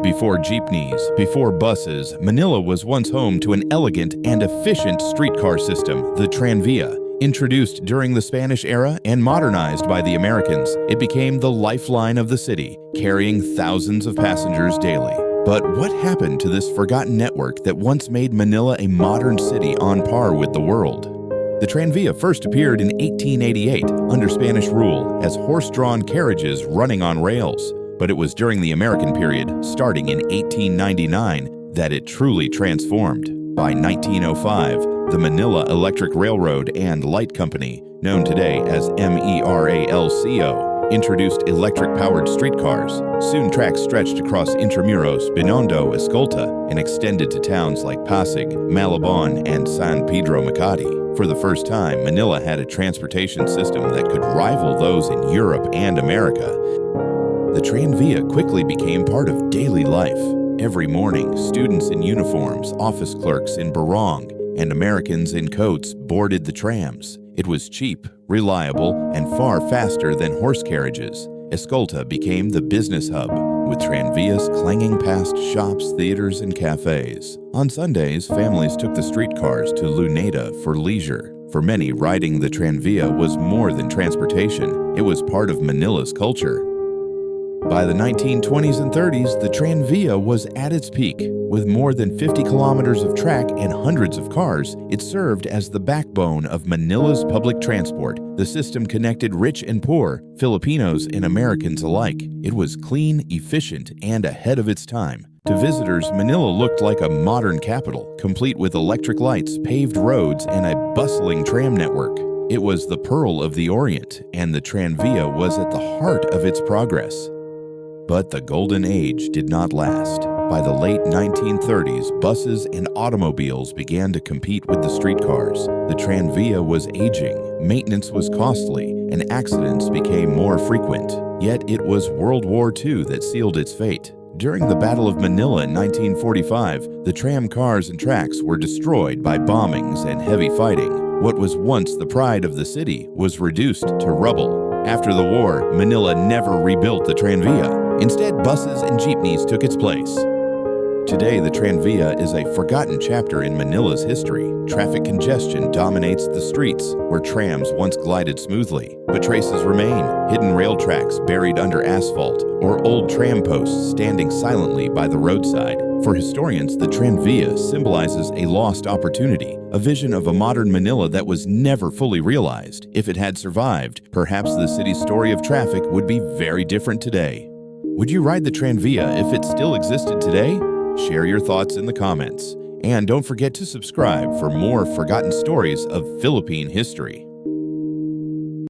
Before jeepneys, before buses, Manila was once home to an elegant and efficient streetcar system, the Tranvía. Introduced during the Spanish era and modernized by the Americans, it became the lifeline of the city, carrying thousands of passengers daily. But what happened to this forgotten network that once made Manila a modern city on par with the world? The Tranvía first appeared in 1888 under Spanish rule as horse-drawn carriages running on rails. But it was during the American period, starting in 1899, that it truly transformed. By 1905, the Manila Electric Railroad and Light Company, known today as MERALCO, introduced electric-powered streetcars. Soon tracks stretched across Intramuros, Binondo, Escolta, and extended to towns like Pasig, Malabon, and San Pedro Macati. For the first time, Manila had a transportation system that could rival those in Europe and America. The Tranvía quickly became part of daily life. Every morning, students in uniforms, office clerks in barong, and Americans in coats boarded the trams. It was cheap, reliable, and far faster than horse carriages. Escolta became the business hub, with Tranvías clanging past shops, theaters, and cafes. On Sundays, families took the streetcars to Luneta for leisure. For many, riding the Tranvía was more than transportation. It was part of Manila's culture. By the 1920s and 30s, the Tranvía was at its peak. With more than 50 kilometers of track and hundreds of cars, it served as the backbone of Manila's public transport. The system connected rich and poor, Filipinos and Americans alike. It was clean, efficient, and ahead of its time. To visitors, Manila looked like a modern capital, complete with electric lights, paved roads, and a bustling tram network. It was the Pearl of the Orient, and the Tranvía was at the heart of its progress. But the golden age did not last. By the late 1930s, buses and automobiles began to compete with the streetcars. The Tranvía was aging, maintenance was costly, and accidents became more frequent. Yet it was World War II that sealed its fate. During the Battle of Manila in 1945, the tram cars and tracks were destroyed by bombings and heavy fighting. What was once the pride of the city was reduced to rubble. After the war, Manila never rebuilt the Tranvía. Instead, buses and jeepneys took its place. Today, the Tranvía is a forgotten chapter in Manila's history. Traffic congestion dominates the streets, where trams once glided smoothly. But traces remain, hidden rail tracks buried under asphalt, or old tram posts standing silently by the roadside. For historians, the Tranvía symbolizes a lost opportunity, a vision of a modern Manila that was never fully realized. If it had survived, perhaps the city's story of traffic would be very different today. Would you ride the Tranvía if it still existed today? Share your thoughts in the comments. And don't forget to subscribe for more forgotten stories of Philippine history.